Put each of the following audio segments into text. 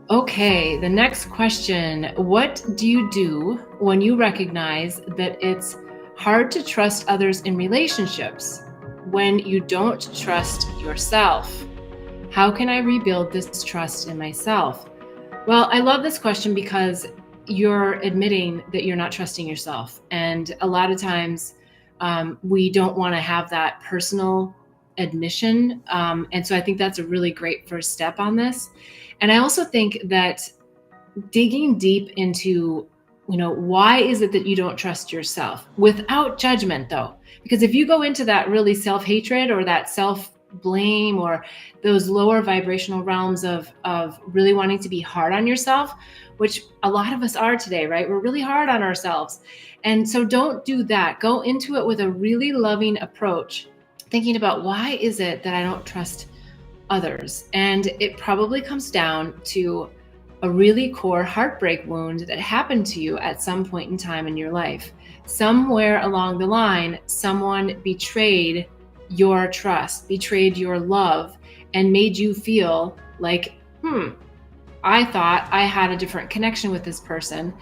Okay, the next question. What do you do when you recognize that it's hard to trust others in relationships when you don't trust yourself? How can I rebuild this trust in myself? Well, I love this question because you're admitting that you're not trusting yourself. And a lot of times we don't want to have that personal admission. And so I think that's a really great first step on this. And I also think that digging deep into, why is it that you don't trust yourself without judgment, though? Because if you go into that really self-hatred or that self-blame or those lower vibrational realms of really wanting to be hard on yourself, which a lot of us are today, right? We're really hard on ourselves. And so don't do that. Go into it with a really loving approach, thinking about why is it that I don't trust others? And it probably comes down to a really core heartbreak wound that happened to you at some point in time in your life. Somewhere along the line, someone betrayed your trust, betrayed your love, and made you feel like, I thought I had a different connection with this person,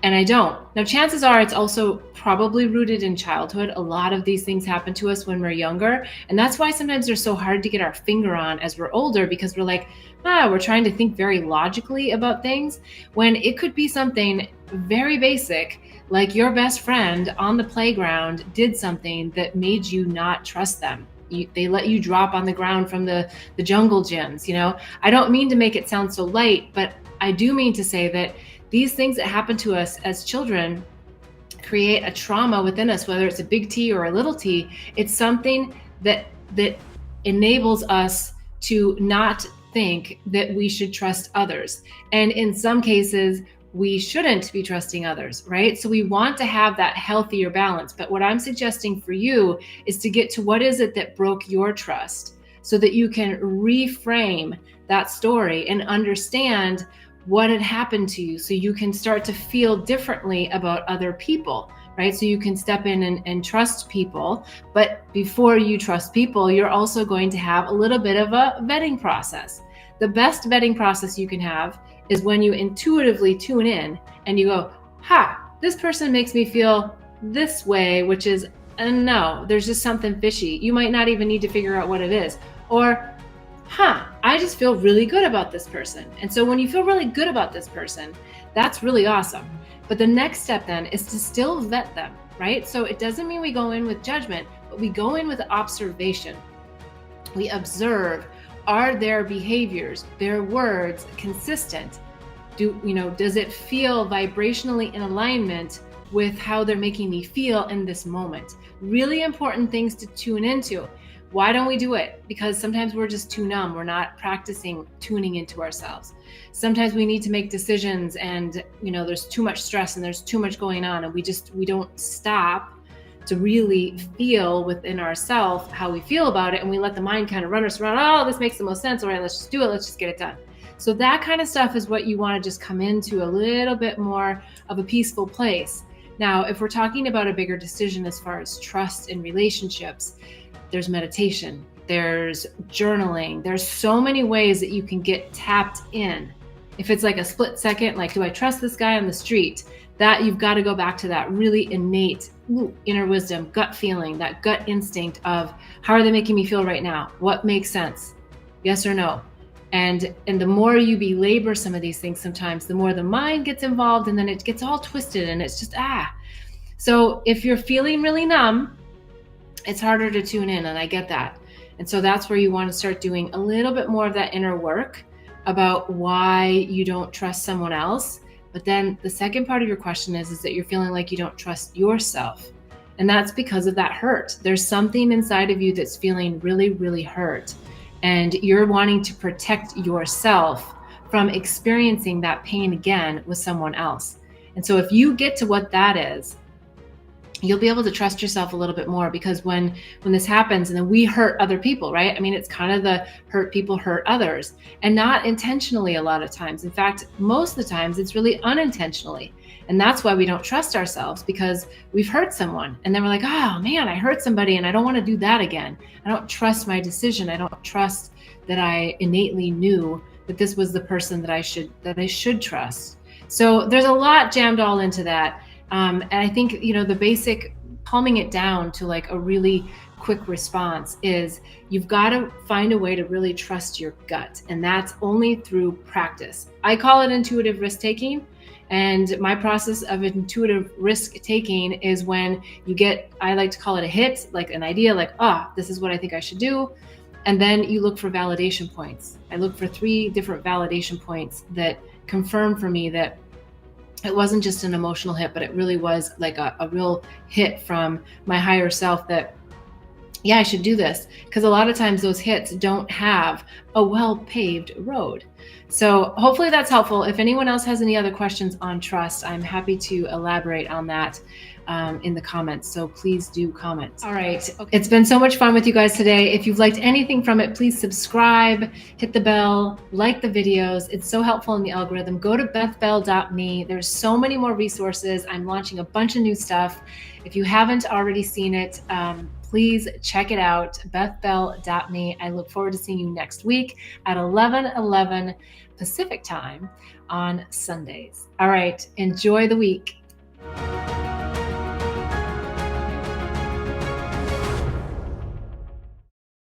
and I don't. Now, chances are it's also probably rooted in childhood. A lot of these things happen to us when we're younger. And that's why sometimes they're so hard to get our finger on as we're older, because we're like, we're trying to think very logically about things when it could be something very basic, like your best friend on the playground did something that made you not trust them. They let you drop on the ground from the jungle gyms. I don't mean to make it sound so light, but I do mean to say that these things that happen to us as children create a trauma within us, whether it's a big T or a little t. It's something that enables us to not think that we should trust others. And in some cases, we shouldn't be trusting others, right? So we want to have that healthier balance. But what I'm suggesting for you is to get to what is it that broke your trust so that you can reframe that story and understand what had happened to you, so you can start to feel differently about other people, right? So you can step in and trust people. But before you trust people, you're also going to have a little bit of a vetting process. The best vetting process you can have is when you intuitively tune in and you go, this person makes me feel this way, which is, no, there's just something fishy. You might not even need to figure out what it is. Or, I just feel really good about this person. And so when you feel really good about this person, that's really awesome. But the next step then is to still vet them, right? So it doesn't mean we go in with judgment, but we go in with observation. We observe, are their behaviors, their words consistent? Does it feel vibrationally in alignment with how they're making me feel in this moment? Really important things to tune into. Why don't we do it? Because sometimes we're just too numb. We're not practicing tuning into ourselves. Sometimes we need to make decisions and, there's too much stress and there's too much going on, and we don't stop to really feel within ourselves how we feel about it. And we let the mind kind of run us around. Oh, this makes the most sense. All right, let's just do it. Let's just get it done. So that kind of stuff is what you want to just come into a little bit more of a peaceful place. Now, if we're talking about a bigger decision as far as trust in relationships, there's meditation, there's journaling, there's so many ways that you can get tapped in. If it's like a split second, like, do I trust this guy on the street? That you've got to go back to that really innate inner wisdom, gut feeling, that gut instinct of how are they making me feel right now? What makes sense? Yes or no? And the more you belabor some of these things, sometimes the more the mind gets involved, and then it gets all twisted and it's just, So if you're feeling really numb, it's harder to tune in, and I get that. And so that's where you want to start doing a little bit more of that inner work about why you don't trust someone else. But then the second part of your question is that you're feeling like you don't trust yourself. And that's because of that hurt. There's something inside of you that's feeling really, really hurt. And you're wanting to protect yourself from experiencing that pain again with someone else. And so if you get to what that is, you'll be able to trust yourself a little bit more, because when this happens and then we hurt other people, right? I mean, it's kind of the hurt people hurt others, and not intentionally a lot of times. In fact, most of the times it's really unintentionally. And that's why we don't trust ourselves, because we've hurt someone. And then we're like, oh man, I hurt somebody and I don't want to do that again. I don't trust my decision. I don't trust that I innately knew that this was the person that I should trust. So there's a lot jammed all into that. And I think, the basic calming it down to like a really quick response is you've got to find a way to really trust your gut. And that's only through practice. I call it intuitive risk taking. And my process of intuitive risk taking is when you get, I like to call it a hit, like an idea, like, this is what I think I should do. And then you look for validation points. I look for 3 different validation points that confirm for me that it wasn't just an emotional hit, but it really was like a real hit from my higher self that, yeah, I should do this. Because a lot of times those hits don't have a well-paved road. So hopefully that's helpful. If anyone else has any other questions on trust, I'm happy to elaborate on that in the comments. So please do comment. All right. Okay. It's been so much fun with you guys today. If you've liked anything from it, please subscribe, hit the bell, like the videos. It's so helpful in the algorithm. Go to bethbell.me. There's so many more resources. I'm launching a bunch of new stuff. If you haven't already seen it, please check it out, bethbell.me. I look forward to seeing you next week at 11:11 Pacific time on Sundays. All right, enjoy the week.